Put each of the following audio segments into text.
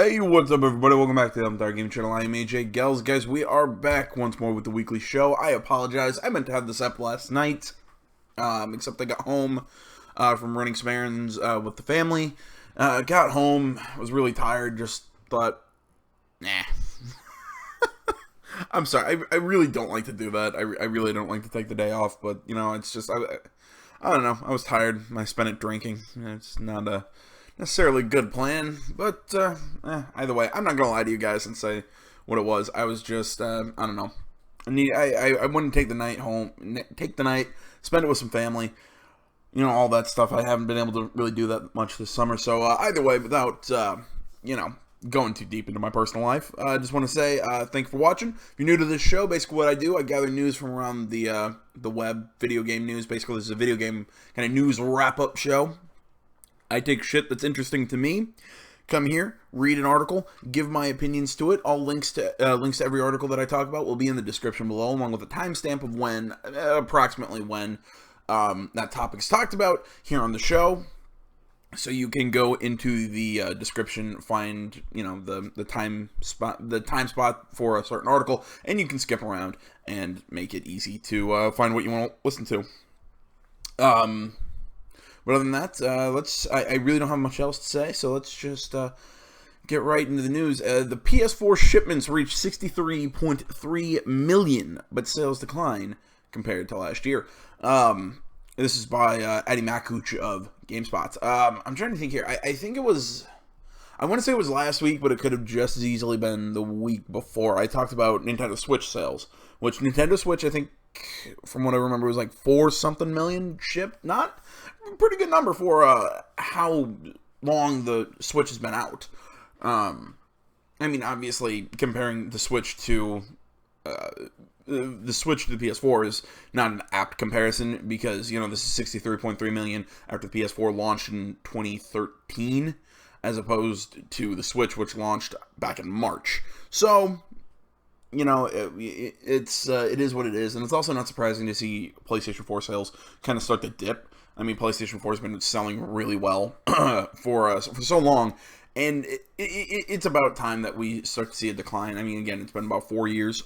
Hey, what's up everybody? Welcome back to the Untitled Gaming Channel. I am AJ Gels. Guys, we are back once more with the weekly show. I apologize. I meant to have this up last night, except I got home from running some errands with the family. Got home, was really tired, just thought, nah. I'm sorry, I really don't like to do that. I really don't like to take the day off, but, you know, it's just, I don't know, I was tired. I spent it drinking. It's not a necessarily good plan, but either way, I'm not gonna lie to you guys and say what it was. I was just I don't know. I wanted to take the night home, spend it with some family, you know, all that stuff. I haven't been able to really do that much this summer. So either way, without you know, going too deep into my personal life, I just want to say thank you for watching. If you're new to this show, basically what I do, I gather news from around the web, video game news. Basically, this is a video game kind of news wrap-up show. I take shit that's interesting to me, come here, read an article, give my opinions to it. All links to every article that I talk about will be in the description below, along with a timestamp of when, approximately when, that topic is talked about here on the show. So you can go into the description, find, you know, the time spot for a certain article, and you can skip around and make it easy to find what you want to listen to. But other than that, I really don't have much else to say, so let's just get right into the news. The PS4 shipments reached 63.3 million, but sales decline compared to last year. This is by Eddie Makuch of GameSpot. I'm trying to think here. I think it was, I want to say it was last week, but it could have just as easily been the week before. I talked about Nintendo Switch sales, which Nintendo Switch, I think, from what I remember, was like 4-something million shipped. Not a pretty good number for how long the Switch has been out. I mean, obviously, comparing the Switch to the PS4 is not an apt comparison because, you know, this is 63.3 million after the PS4 launched in 2013, as opposed to the Switch, which launched back in March. So, you know, it is what it is, and it's also not surprising to see PlayStation 4 sales kind of start to dip. I mean, PlayStation 4 has been selling really well for so long, and it's about time that we start to see a decline. I mean, again, it's been about 4 years.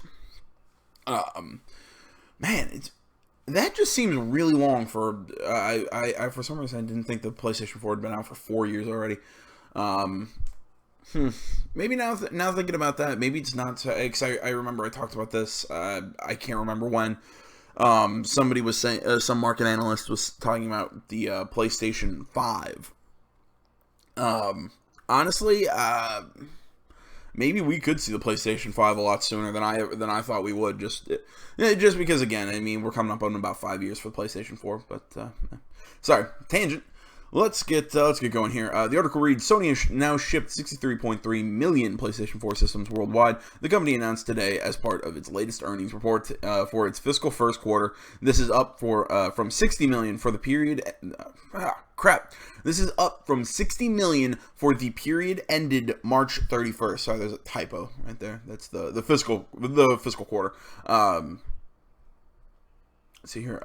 Man, that just seems really long for I for some reason I didn't think the PlayStation 4 had been out for 4 years already. Maybe now thinking about that, maybe it's not, because I remember I talked about this, I can't remember when, somebody was saying, some market analyst was talking about the, PlayStation 5, honestly, maybe we could see the PlayStation 5 a lot sooner than I thought we would, just because, again, I mean, we're coming up on about 5 years for the PlayStation 4, but, sorry, tangent. Let's get going here. The article reads, Sony has now shipped 63.3 million PlayStation 4 systems worldwide. The company announced today as part of its latest earnings report for its fiscal first quarter. This is up from 60 million for the period. This is up from 60 million for the period ended March 31st. Sorry, there's a typo right there. That's the fiscal quarter. Let's see here.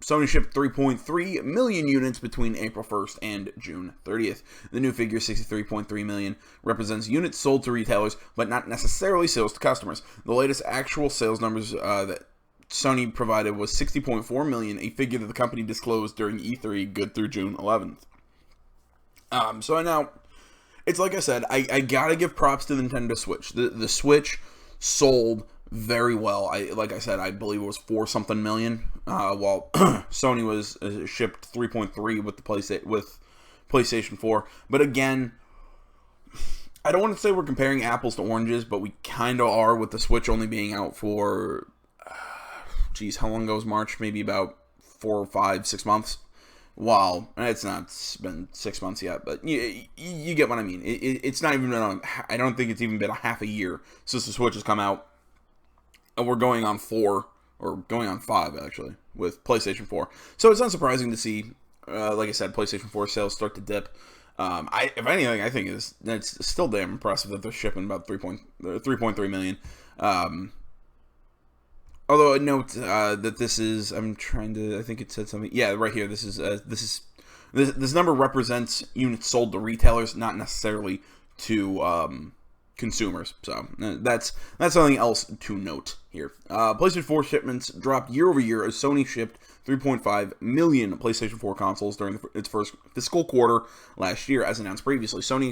Sony shipped 3.3 million units between April 1st and June 30th. The new figure, 63.3 million, represents units sold to retailers, but not necessarily sales to customers. The latest actual sales numbers that Sony provided was 60.4 million, a figure that the company disclosed during E3, good through June 11th. So now, it's like I said, I gotta give props to the Nintendo Switch. The Switch sold very well. Like I said, I believe it was 4-something million, while Sony was shipped 3.3 with PlayStation 4. But again, I don't want to say we're comparing apples to oranges, but we kind of are, with the Switch only being out for, how long ago was March? Maybe about 4, 5, 6 months. While it's not been 6 months yet, but you get what I mean. It's not even been I don't think it's even been a half a year since the Switch has come out. And we're going on 4, or going on 5, actually, with PlayStation 4. So it's unsurprising to see, like I said, PlayStation 4 sales start to dip. If anything, I think it's still damn impressive that they're shipping about 3.3 million. Although I note that this is, I think it said something. Yeah, right here. This number represents units sold to retailers, not necessarily to consumers. So that's something else to note here. PlayStation 4 shipments dropped year over year as Sony shipped 3.5 million PlayStation 4 consoles during its first fiscal quarter last year, as announced previously. Sony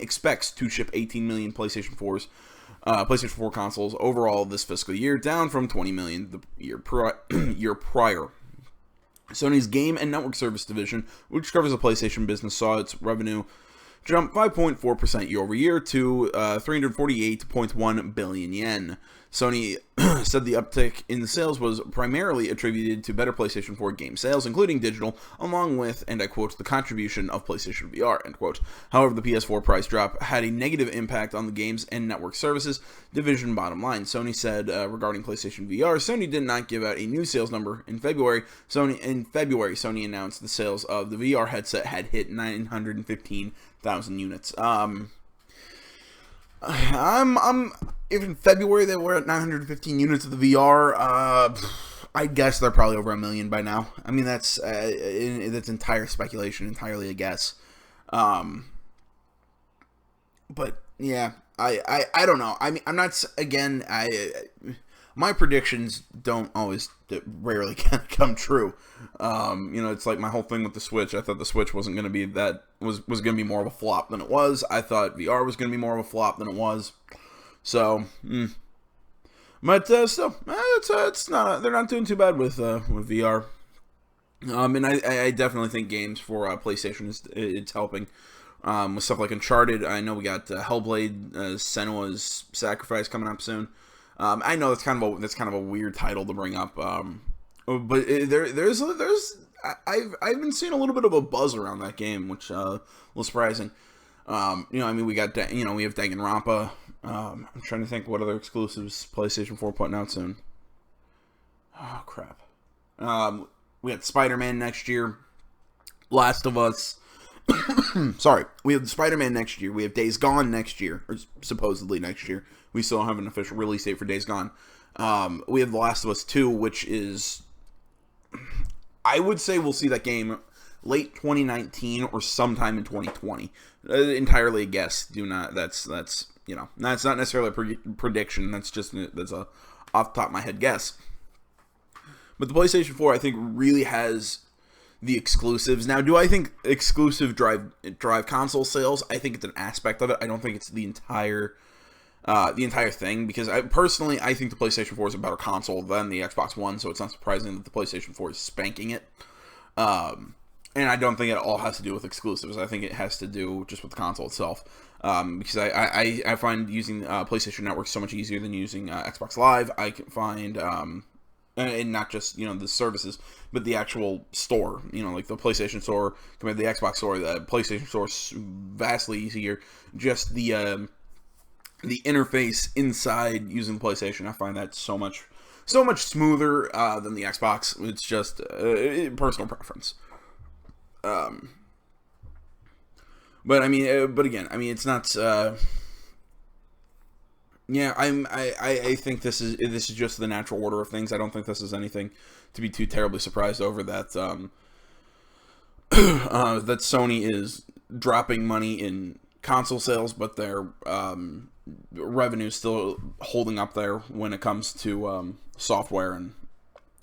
expects to ship 18 million PlayStation 4 consoles overall this fiscal year, down from 20 million the year prior. Sony's Game and Network Service division, which covers the PlayStation business, saw its revenue jump 5.4% year over year to 348.1 billion yen. Sony said the uptick in sales was primarily attributed to better PlayStation 4 game sales, including digital, along with, and I quote, the contribution of PlayStation VR, end quote. However, the PS4 price drop had a negative impact on the Games and Network Services division bottom line. Sony said regarding PlayStation VR, Sony did not give out a new sales number. In February, Sony announced the sales of the VR headset had hit 915,000 units. If in February they were at 915 units of the VR, I guess they're probably over 1 million by now. I mean, that's entire speculation, entirely a guess. But yeah, I don't know. I mean, I'm not, again, my predictions rarely come true. It's like my whole thing with the Switch. I thought the Switch wasn't going to be was going to be more of a flop than it was. I thought VR was going to be more of a flop than it was. So, but still, it's not. They're not doing too bad with VR. And I definitely think games for PlayStation it's helping. With stuff like Uncharted, I know we got Hellblade, Senua's Sacrifice coming up soon. I know that's kind of a weird title to bring up. But I've been seeing a little bit of a buzz around that game, which a little surprising. We have Danganronpa. I'm trying to think what other exclusives PlayStation 4 putting out soon. Oh crap. We got Spider-Man next year. Last of Us. Sorry, we have Spider-Man next year. We have Days Gone next year, or supposedly next year. We still don't have an official release date for Days Gone. We have The Last of Us 2, which is, I would say we'll see that game late 2019 or sometime in 2020. Entirely a guess. That's not necessarily a prediction. That's a off the top of my head guess. But the PlayStation 4, I think, really has the exclusives. Now, do I think exclusive drive console sales? I think it's an aspect of it. I don't think it's the entire thing, because I think the PlayStation 4 is a better console than the Xbox One, so it's not surprising that the PlayStation 4 is spanking it. And I don't think it all has to do with exclusives. I think it has to do just with the console itself. Because I find using PlayStation Network so much easier than using Xbox Live. I can find, and not just, the services, but the actual store, like the PlayStation Store compared to the Xbox Store. The PlayStation Store is vastly easier. Just the interface inside using PlayStation, I find that so much smoother than the Xbox. It's just personal preference. But again, it's not. I think this is just the natural order of things. I don't think this is anything to be too terribly surprised over. That that Sony is dropping money in console sales, but their revenue is still holding up there when it comes to software and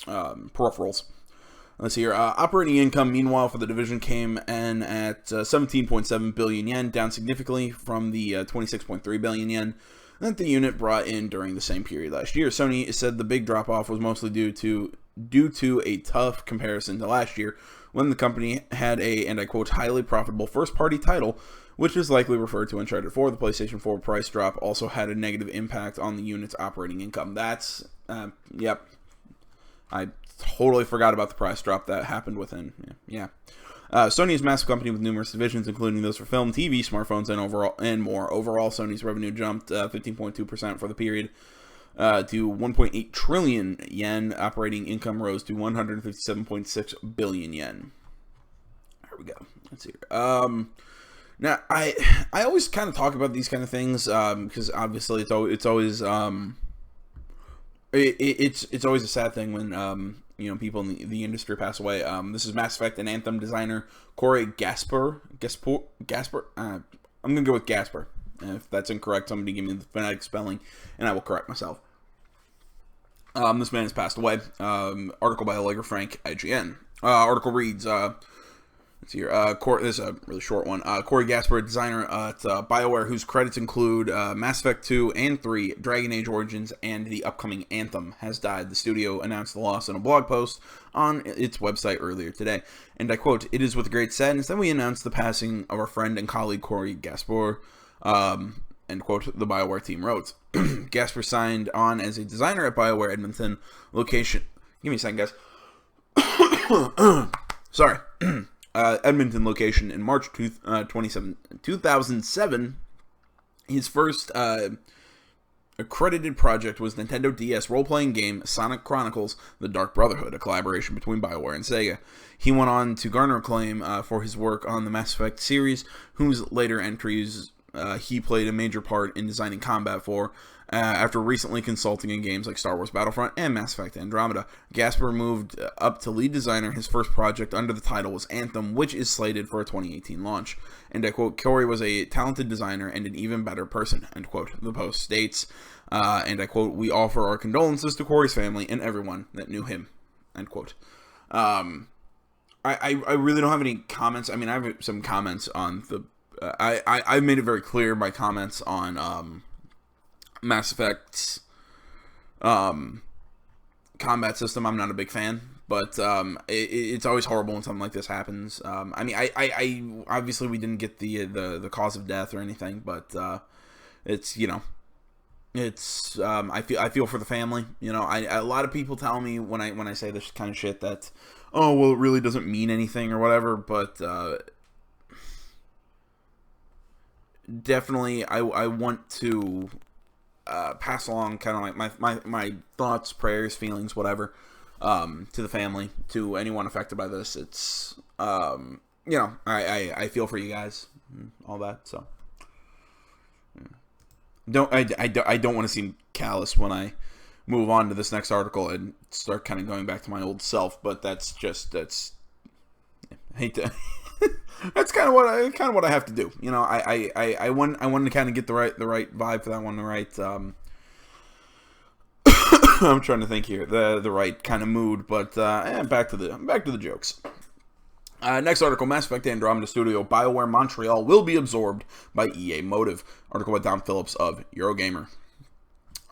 peripherals. Let's see here. Operating income, meanwhile, for the division came in at 17.7 billion yen, down significantly from the 26.3 billion yen that the unit brought in during the same period last year. Sony said the big drop-off was mostly due to a tough comparison to last year, when the company had a, and I quote, highly profitable first-party title, which is likely referred to Uncharted 4. The PlayStation 4 price drop also had a negative impact on the unit's operating income. That's, yep. I totally forgot about the price drop that happened within, yeah. Sony is a massive company with numerous divisions, including those for film, TV, smartphones, and more. Overall, Sony's revenue jumped 15.2% for the period to 1.8 trillion yen. Operating income rose to 157.6 billion yen. There we go. Let's see. Now, I always kind of talk about these kind of things because obviously it's always it's always a sad thing when people in the industry pass away. This is Mass Effect and Anthem designer Cory Gaspur. I'm gonna go with Gaspur. If that's incorrect, somebody give me the phonetic spelling, and I will correct myself. This man has passed away. Article by Allegra Frank, IGN. Article reads, let's see here. This is a really short one. Cory Gaspur, designer at BioWare, whose credits include Mass Effect 2 and 3, Dragon Age Origins, and the upcoming Anthem, has died. The studio announced the loss in a blog post on its website earlier today. And I quote, "It is with great sadness that we announce the passing of our friend and colleague Cory Gaspur," end quote, the BioWare team wrote. Gaspur signed on as a designer at BioWare Edmonton location. Give me a second, guys. Sorry. Edmonton location in March 2007. His first accredited project was Nintendo DS role-playing game Sonic Chronicles: The Dark Brotherhood, a collaboration between BioWare and Sega. He went on to garner acclaim for his work on the Mass Effect series, whose later entries he played a major part in designing combat for, after recently consulting in games like Star Wars Battlefront and Mass Effect Andromeda. Gaspur moved up to lead designer. His first project under the title was Anthem, which is slated for a 2018 launch. And I quote, "Cory was a talented designer and an even better person," end quote. The post states, and I quote, "We offer our condolences to Cory's family and everyone that knew him," end quote. I really don't have any comments. I mean, I have some comments on the I made it very clear my comments on Mass Effect's combat system. I'm not a big fan, but it's always horrible when something like this happens. I mean, I obviously we didn't get the cause of death or anything, but it's, you know, it's I feel for the family. You know, a lot of people tell me when I say this kind of shit that, oh well, it really doesn't mean anything or whatever, but definitely I want to pass along kind of like my thoughts, prayers, feelings, whatever, to the family, to anyone affected by this. It's you know, I feel for you guys and all that. So I don't want to seem callous when I move on to this next article and start kind of going back to my old self, but I hate to that's kind of what I have to do. You know, I want to kind of get the right vibe for that one, the right I'm trying to think here, the right kind of mood, but back to the jokes. Next article, Mass Effect Andromeda Studio, BioWare Montreal will be absorbed by EA Motive. Article by Dom Phillips of Eurogamer.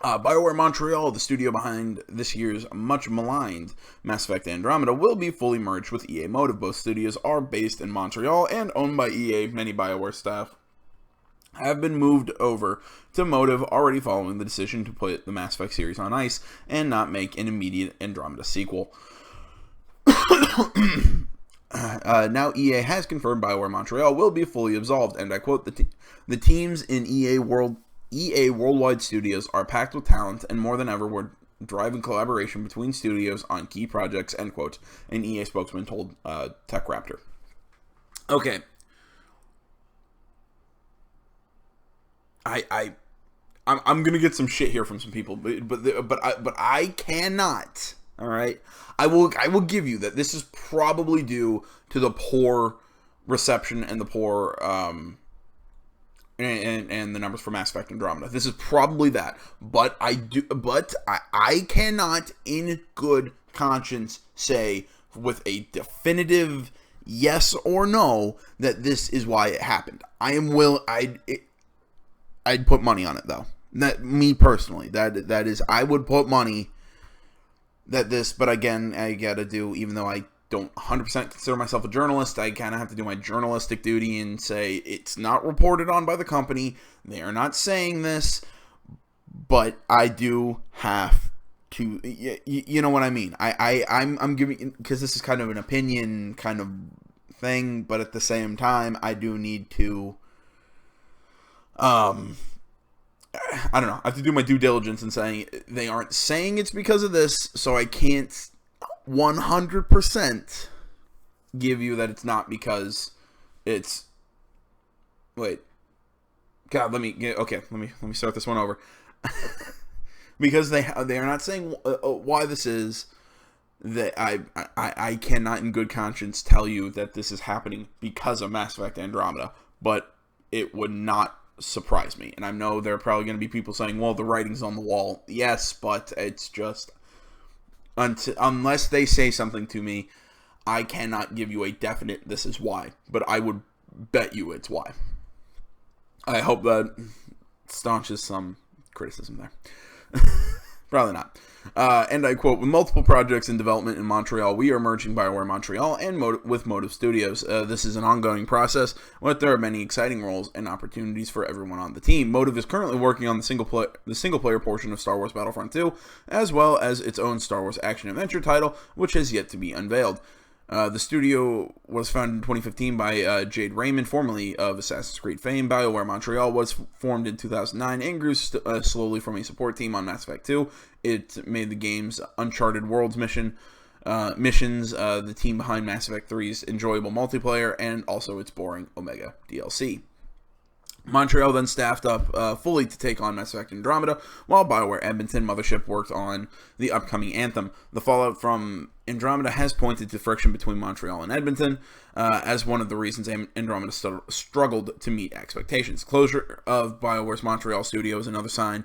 BioWare Montreal, the studio behind this year's much maligned Mass Effect Andromeda, will be fully merged with EA Motive. Both studios are based in Montreal and owned by EA. Many BioWare staff have been moved over to Motive already following the decision to put the Mass Effect series on ice and not make an immediate Andromeda sequel. Now EA has confirmed BioWare Montreal will be fully absolved, and I quote, the teams in EA Worldwide Studios are packed with talent, and more than ever we're driving collaboration between studios on key projects, end quote, an EA spokesman told TechRaptor. Okay. I'm gonna get some shit here from some people, but I cannot. All right, I will give you that this is probably due to the poor reception and the poor and the numbers for Mass Effect Andromeda. This is probably that, but I cannot in good conscience say with a definitive yes or no that this is why it happened. I'd put money on it though. That, me personally, that is, I would put money that this, but again, I gotta do, even though I don't 100% consider myself a journalist, I kind of have to do my journalistic duty and say it's not reported on by the company. They are not saying this, but I do have to, you know what I mean? I'm giving, because this is kind of an opinion kind of thing, but at the same time, I do need to, I don't know. I have to do my due diligence in saying they aren't saying it's because of this, so I can't 100% give you that it's not because it's. Wait, God, let me start this one over. Because they are not saying why this is. That I cannot in good conscience tell you that this is happening because of Mass Effect Andromeda, but it would not surprise me. And I know there are probably going to be people saying, well, the writing's on the wall. Yes, but it's just, unless they say something to me, I cannot give you a definite this is why. But I would bet you it's why. I hope that staunches some criticism there. Probably not. And I quote, with multiple projects in development in Montreal, we are merging BioWare Montreal and with Motive Studios. This is an ongoing process, but there are many exciting roles and opportunities for everyone on the team. Motive is currently working on the single player portion of Star Wars Battlefront 2, as well as its own Star Wars action-adventure title, which has yet to be unveiled. The studio was founded in 2015 by Jade Raymond, formerly of Assassin's Creed fame. BioWare Montreal was formed in 2009 and grew slowly from a support team on Mass Effect 2. It made the game's Uncharted Worlds missions, the team behind Mass Effect 3's enjoyable multiplayer, and also its boring Omega DLC. Montreal then staffed up fully to take on Mass Effect Andromeda, while BioWare Edmonton Mothership worked on the upcoming Anthem. The fallout from Andromeda has pointed to friction between Montreal and Edmonton as one of the reasons Andromeda struggled to meet expectations. Closure of BioWare's Montreal studio is another sign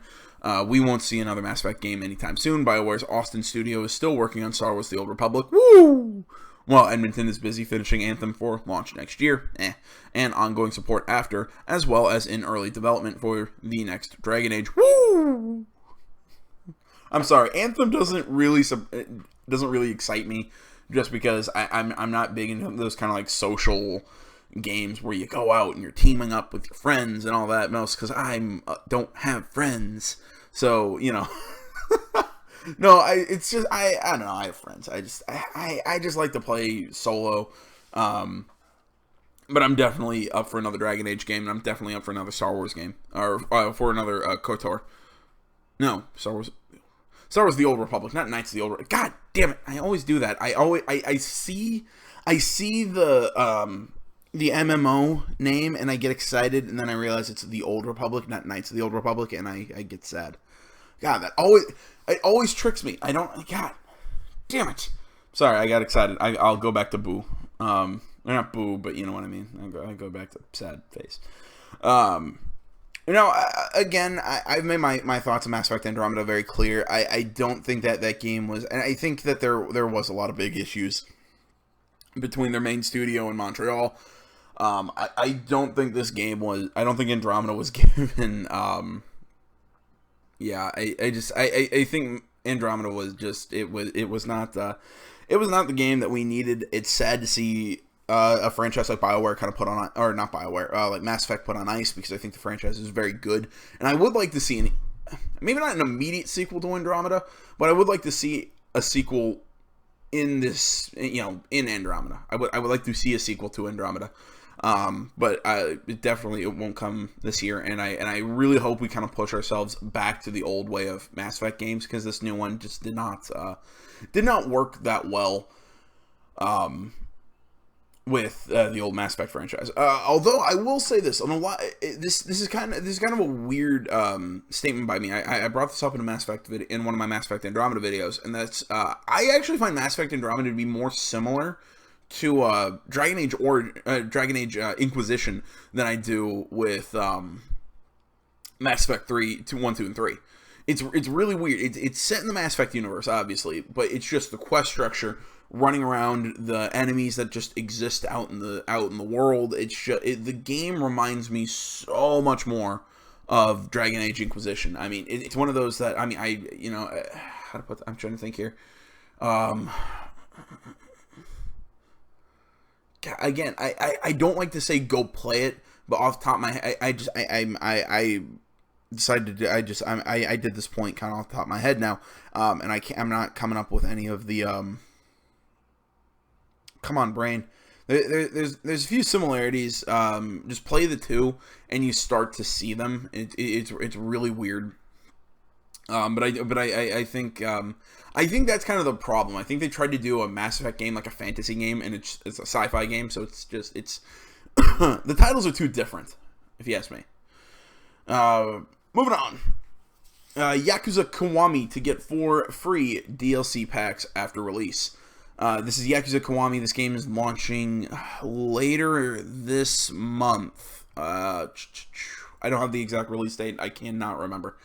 we won't see another Mass Effect game anytime soon. BioWare's Austin studio is still working on Star Wars The Old Republic. Woo! While Edmonton is busy finishing Anthem for launch next year, and ongoing support after, as well as in early development for the next Dragon Age. Woo! I'm sorry, Anthem doesn't really excite me, just because I'm not big into those kind of like social games where you go out and you're teaming up with your friends and all that. Most because I don't have friends, so you know. No, it's just I don't know. I have friends. I just like to play solo. But I'm definitely up for another Dragon Age game, and I'm definitely up for another Star Wars game, or for another KOTOR. No, Star Wars The Old Republic, not Knights of the Old Republic. God damn it! I always do that. I see the MMO name, and I get excited, and then I realize it's the Old Republic, not Knights of the Old Republic, and I get sad. God, it always tricks me. God damn it. Sorry, I got excited. I'll go back to boo. Or not boo, but you know what I mean. I go back to sad face. Again, I've made my thoughts on Mass Effect Andromeda very clear. I don't think that game was, and I think that there was a lot of big issues between their main studio in Montreal. I don't think this game was, I don't think Andromeda was given, yeah, I think Andromeda was just, it was not the game that we needed. It's sad to see a franchise like BioWare kind of put on, or not BioWare, like Mass Effect put on ice, because I think the franchise is very good, and I would like to see maybe not an immediate sequel to Andromeda, but I would like to see a sequel in this, in Andromeda. I would like to see a sequel to Andromeda. But it won't come this year, and I really hope we kind of push ourselves back to the old way of Mass Effect games, because this new one just did not work that well with the old Mass Effect franchise. Although I will say this, this is kind of a weird statement by me. I brought this up in a Mass Effect video, in one of my Mass Effect Andromeda videos, and that's I actually find Mass Effect Andromeda to be more similar to Dragon Age Inquisition than I do with Mass Effect 1, 2, and 3. It's really weird. It's set in the Mass Effect universe, obviously, but it's just the quest structure, running around, the enemies that just exist out in the world. It's just, the game reminds me so much more of Dragon Age Inquisition. I mean, it's one of those that, I mean, how to put I'm trying to think here. Again, I don't like to say go play it, but off the top of my head, I decided to I did this point kind of off the top of my head now, and I'm not coming up with any of the come on, brain. There's a few similarities. Just play the two, and you start to see them. It's really weird. But I think that's kind of the problem. I think they tried to do a Mass Effect game like a fantasy game, and it's a sci-fi game, so it's the titles are too different, if you ask me. Moving on. Yakuza Kiwami to get 4 free DLC packs after release. This is Yakuza Kiwami. This game is launching later this month. I don't have the exact release date. I cannot remember.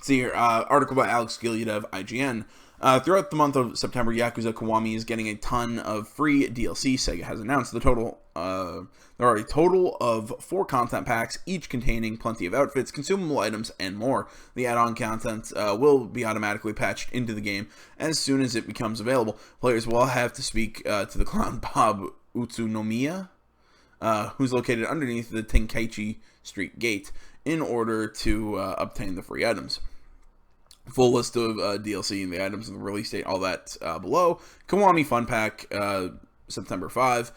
See here, article by Alex Gilead of IGN. Throughout the month of September, Yakuza Kiwami is getting a ton of free DLC. Sega has announced there are a total of 4 content packs, each containing plenty of outfits, consumable items, and more. The add-on content will be automatically patched into the game as soon as it becomes available. Players will have to speak to the clown Bob Utsunomiya, who's located underneath the Tenkaichi Street Gate, in order to obtain the free items. Full list of DLC and the items and the release date, all that below. Kiwami Fun Pack, September 5.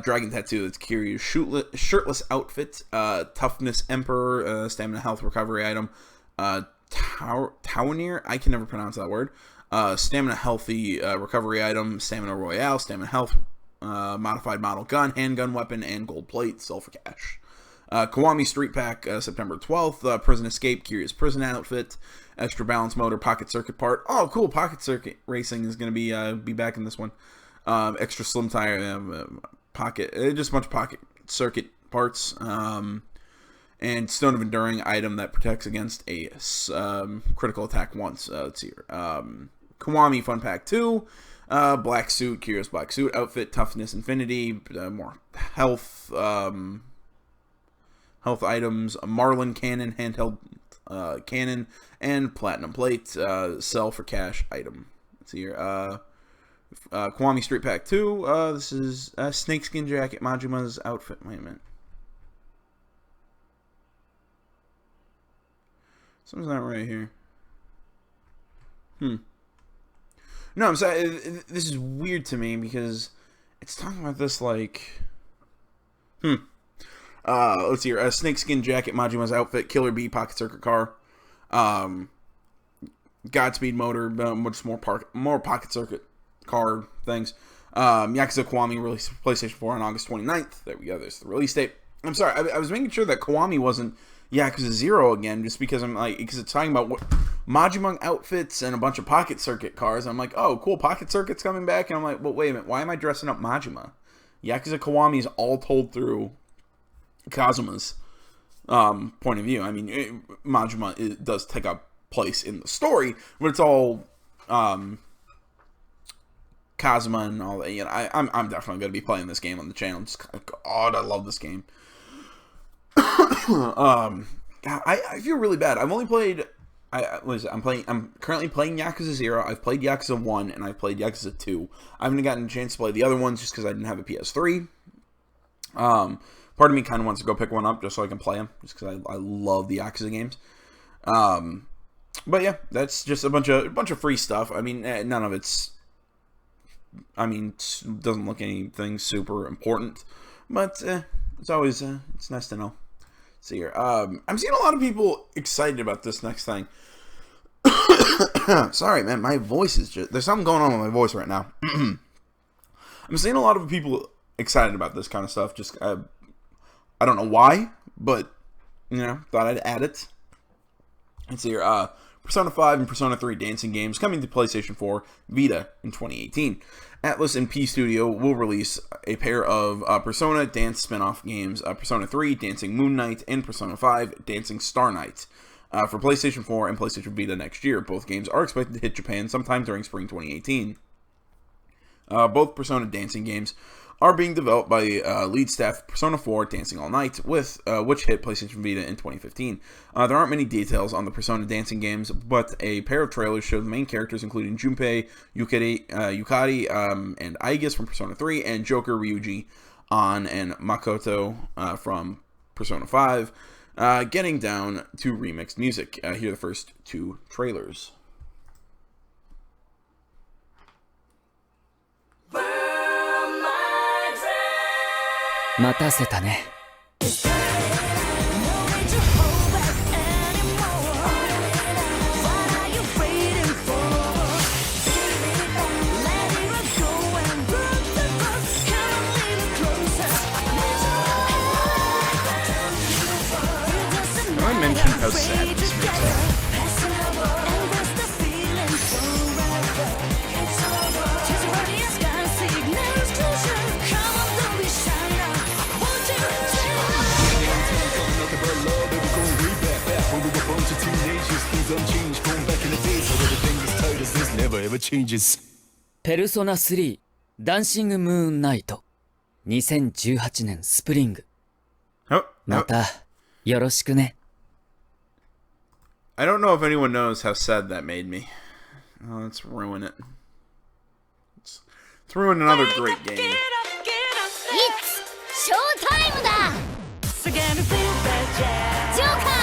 Dragon Tattoo, that's Kiryu's shirtless outfit. Toughness Emperor, Stamina Health Recovery item. Tawanir, I can never pronounce that word. Stamina Healthy Recovery item. Stamina Royale, Stamina Health, Modified Model Gun, Handgun Weapon, and Gold Plate, sell for cash. Kiwami Street Pack, September 12th. Prison Escape, Kiryu's prison outfit. Extra balance motor, pocket circuit part. Oh, cool! Pocket circuit racing is going to be back in this one. Extra slim tire, pocket, just a bunch of pocket circuit parts. And Stone of Enduring item that protects against a critical attack once. Let's see here. Kiwami Fun Pack 2. Black suit, Kiryu's black suit outfit. Toughness Infinity. More health. Health items. Marlin Cannon, handheld cannon, and platinum plate, sell for cash item. Let's see here. Kiwami Street Pack 2. This is snakeskin jacket, Majima's outfit. Wait a minute. Something's not right here. No, I'm sorry. This is weird to me because it's talking about this like. Let's see here. Snakeskin jacket, Majima's outfit, Killer Bee pocket circuit car, Godspeed motor, much more pocket circuit car things. Yakuza Kiwami released for PlayStation 4 on August 29th. There we go. There's the release date. I'm sorry. I was making sure that Kiwami wasn't Yakuza 0 again, just because because it's talking about what Majima outfits and a bunch of pocket circuit cars. I'm like, oh, cool, pocket circuit's coming back, and I'm like, well, wait a minute, why am I dressing up Majima? Yakuza Kiwami is all told through Kazuma's point of view. I mean, Majima does take up place in the story, but it's all Kazuma and all that. You know, I'm definitely going to be playing this game on the channel. Just God, I love this game. I feel really bad. I've only played. I'm currently playing Yakuza 0. I've played Yakuza 1 and I've played Yakuza 2. I haven't gotten a chance to play the other ones just because I didn't have a PS3. Part of me kind of wants to go pick one up just so I can play them, just because I love the Yakuza games. But yeah, that's just a bunch of free stuff. I mean, none of it's. I mean, it doesn't look anything super important, but it's always it's nice to know. Let's see here. I'm seeing a lot of people excited about this next thing. Sorry, man, my voice is just. There's something going on with my voice right now. I'm seeing a lot of people excited about this kind of stuff. Just I don't know why, but you know, thought I'd add it. Let's see here. Persona 5 and Persona 3 dancing games coming to PlayStation 4 Vita in 2018. Atlus and P Studio will release a pair of Persona dance spin-off games, Persona 3 Dancing Moon Knight and Persona 5 Dancing Star Knight, for PlayStation 4 and PlayStation Vita next year. Both games are expected to hit Japan sometime during spring 2018. Both Persona dancing games are being developed by lead staff Persona 4 Dancing All Night, with which hit PlayStation Vita in 2015. There aren't many details on the Persona dancing games, but a pair of trailers show the main characters, including Junpei Yukari, and Aigis from Persona 3, and Joker, Ryuji, An, and Makoto from Persona 5, getting down to remixed music. Here are the first two trailers. 待たせたね。I mentioned how sad this makes me. unchanged from back in the days. So everything is tight as this never ever changes. ペルソナ3ダンシングムーンナイト2018年スプリング Oh, またよろしくね I don't know if anyone knows how sad that made me. Oh, let's ruin it. Let's ruin another great game. It's showtime だ Joker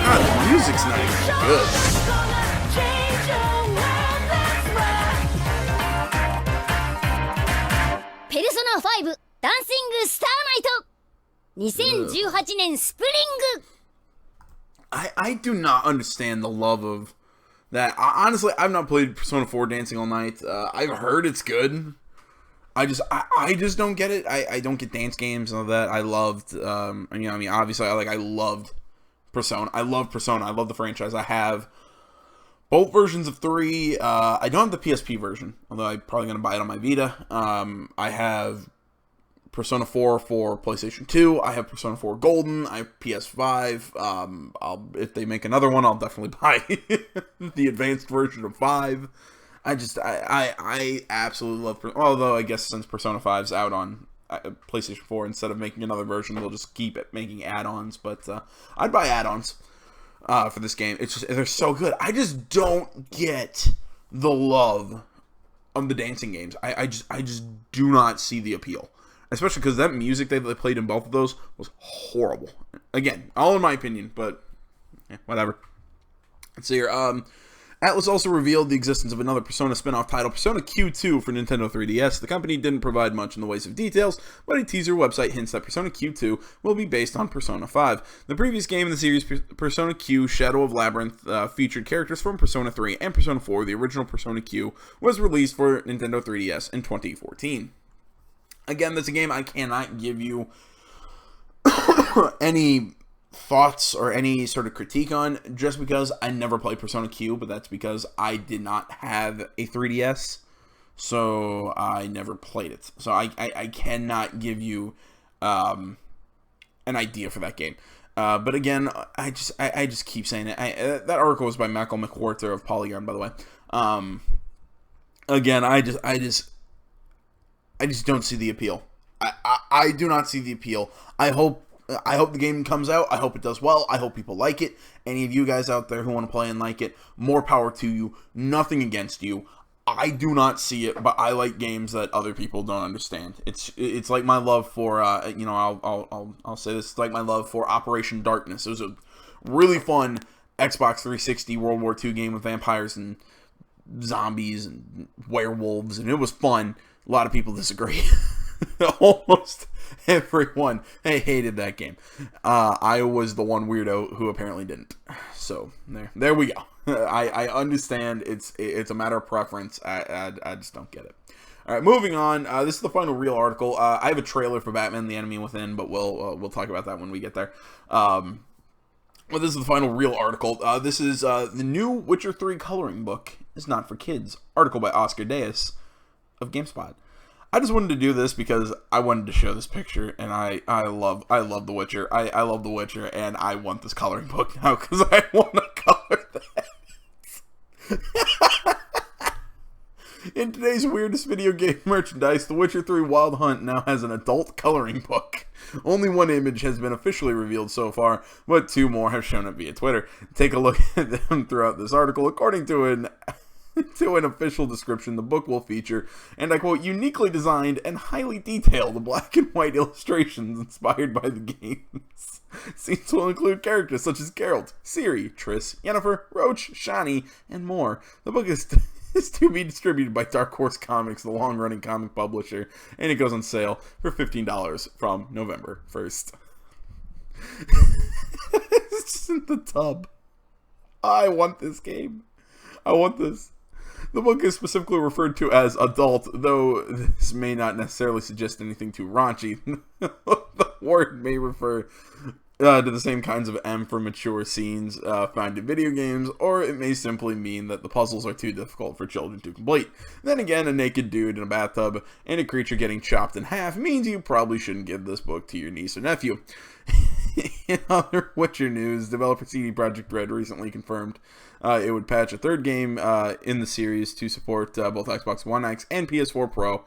God, the music's not even good. ペルソナ5ダンシングスターナイト2018年スプリング I do not understand the love of that. Honestly, I've not played Persona 4 Dancing All Night. I've heard it's good. I just don't get it. I don't get dance games and all that. I loved, obviously, I loved Persona. I love Persona. I love the franchise. I have both versions of 3. I don't have the PSP version, although I'm probably going to buy it on my Vita. I have Persona 4 for PlayStation 2. I have Persona 4 Golden. I have PS5. If they make another one, I'll definitely buy the advanced version of 5. I absolutely love Persona. Although, I guess since Persona 5's out on PlayStation 4, instead of making another version, they'll just keep it making add-ons. But I'd buy add-ons for this game. It's just, they're so good. I just don't get the love of the dancing games. I just do not see the appeal. Especially because that music they played in both of those was horrible. Again, all in my opinion, but whatever. Let's see here. Atlas also revealed the existence of another Persona spin-off title, Persona Q2 for Nintendo 3DS. The company didn't provide much in the ways of details, but a teaser website hints that Persona Q2 will be based on Persona 5. The previous game in the series, Persona Q Shadow of Labyrinth, featured characters from Persona 3 and Persona 4. The original Persona Q was released for Nintendo 3DS in 2014. Again, that's a game I cannot give you any thoughts or any sort of critique on, just because I never played Persona Q, but that's because I did not have a 3DS, so I never played it. So I cannot give you an idea for that game. But again, I just keep saying it. That article was by Michael McWhorter of Polygon, by the way. Again, I just don't see the appeal. I do not see the appeal. I hope the game comes out. I hope it does well. I hope people like it. Any of you guys out there who want to play and like it, more power to you. Nothing against you. I do not see it, but I like games that other people don't understand. It's like my love for I'll say this. It's like my love for Operation Darkness. It was a really fun Xbox 360 World War II game with vampires and zombies and werewolves, and it was fun. A lot of people disagree. Almost everyone hated that game. I was the one weirdo who apparently didn't. So there we go. I understand. It's a matter of preference. I just don't get it. All right, moving on. This is the final real article. I have a trailer for Batman: The Enemy Within, but we'll talk about that when we get there. Well, this is the final real article. This is the new Witcher 3 coloring book is not for kids. Article by Oscar Deas of GameSpot. I just wanted to do this because I wanted to show this picture, and I love The Witcher. I love The Witcher, and I want this coloring book now because I want to color that. In today's weirdest video game merchandise, The Witcher 3 Wild Hunt now has an adult coloring book. Only one image has been officially revealed so far, but 2 more have shown up via Twitter. Take a look at them throughout this article. According to an official description, the book will feature, and I quote, uniquely designed and highly detailed black and white illustrations inspired by the games. Scenes will include characters such as Geralt, Ciri, Triss, Yennefer, Roach, Shani, and more. The book is to be distributed by Dark Horse Comics, the long-running comic publisher, and it goes on sale for $15 from November 1st. It's just in the tub. I want this game. I want this. The book is specifically referred to as adult, though this may not necessarily suggest anything too raunchy. The word may refer to the same kinds of M for mature scenes found in video games, or it may simply mean that the puzzles are too difficult for children to complete. Then again, a naked dude in a bathtub and a creature getting chopped in half means you probably shouldn't give this book to your niece or nephew. In other Witcher news, developer CD Projekt Red recently confirmed it would patch a third game in the series to support both Xbox One X and PS4 Pro.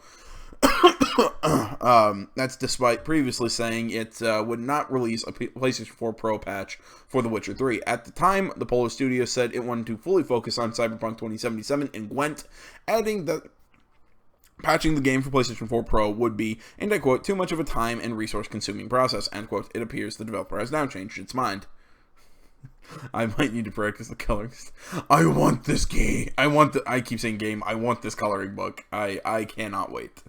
That's despite previously saying it would not release a PlayStation 4 Pro patch for The Witcher 3. At the time, the Polish studio said it wanted to fully focus on Cyberpunk 2077 and Gwent, adding that patching the game for PlayStation 4 Pro would be, and I quote, too much of a time and resource-consuming process, end quote. It appears the developer has now changed its mind. I might need to practice the colors. I want this game. I keep saying game. I want this coloring book. I cannot wait.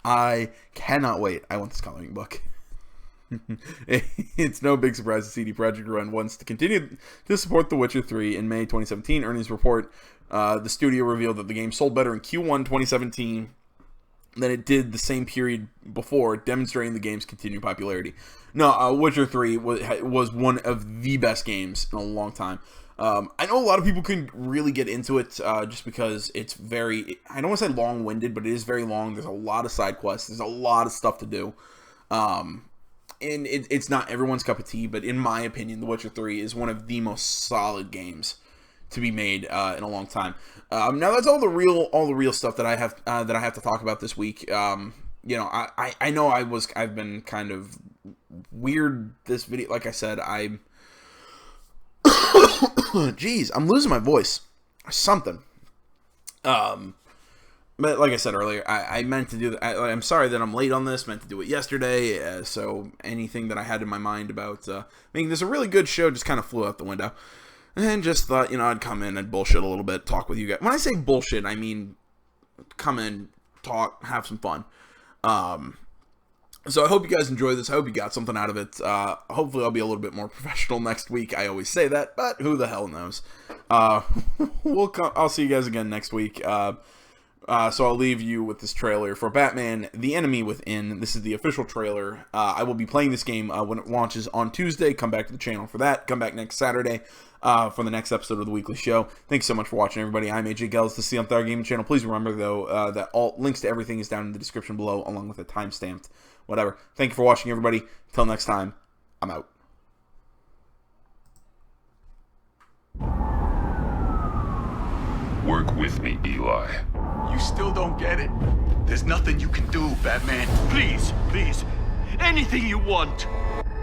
I cannot wait. I want this coloring book. It's no big surprise that CD Projekt Red wants to continue to support The Witcher 3. In May 2017 earnings report, the studio revealed that the game sold better in Q1 2017 than it did the same period before, demonstrating the game's continued popularity. No, Witcher 3 was one of the best games in a long time. I know a lot of people couldn't really get into it just because it's very, I don't want to say long-winded, but it is very long. There's a lot of side quests. There's a lot of stuff to do. And it's not everyone's cup of tea, but in my opinion, The Witcher 3 is one of the most solid games to be made in a long time. Now that's all the real stuff that I have to talk about this week. I know I've been kind of weird this video. Like I said, jeez, I'm losing my voice or something. But like I said earlier, I meant to do that. I'm sorry that I'm late on this. Meant to do it yesterday. So anything that I had in my mind about making this a really good show just kind of flew out the window. And just thought, I'd come in and bullshit a little bit, talk with you guys. When I say bullshit, I mean come in, talk, have some fun. So I hope you guys enjoy this. I hope you got something out of it. Hopefully I'll be a little bit more professional next week. I always say that, but who the hell knows? I'll see you guys again next week. So I'll leave you with this trailer for Batman: The Enemy Within. This is the official trailer. I will be playing this game when it launches on Tuesday. Come back to the channel for that. Come back next Saturday for the next episode of the weekly show. Thanks so much for watching, everybody. I'm AJ Gels. This is the Untitled Gaming channel. Please remember, though, that all links to everything is down in the description below, along with a timestamped whatever. Thank you for watching, everybody. Until next time, I'm out. Work with me, Eli. You still don't get it? There's nothing you can do, Batman. Please, please, anything you want.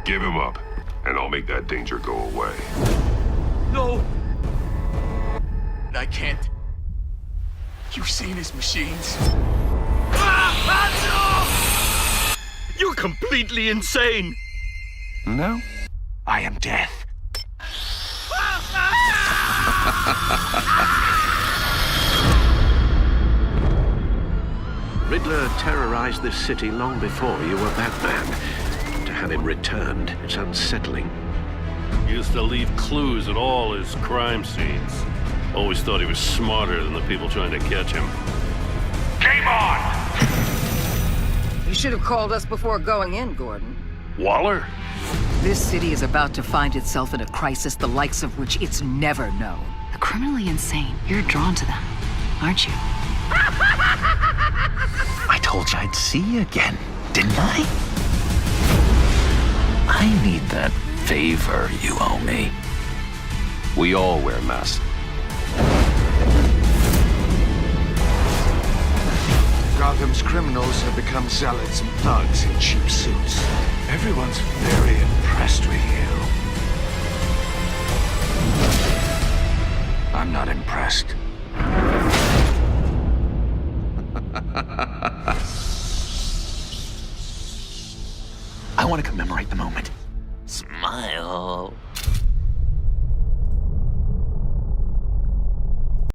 Give him up, and I'll make that danger go away. No, I can't. You've seen his machines. no! You're completely insane. No? I am death. Riddler terrorized this city long before you were Batman. To have him returned, it's unsettling. He used to leave clues at all his crime scenes. Always thought he was smarter than the people trying to catch him. Game on! You should have called us before going in, Gordon. Waller? This city is about to find itself in a crisis the likes of which it's never known. The criminally insane. You're drawn to them, aren't you? I told you I'd see you again, didn't I? I need that favor you owe me. We all wear masks. Gotham's criminals have become zealots and thugs in cheap suits. Everyone's very impressed with you. I'm not impressed. I want to commemorate the moment. Smile.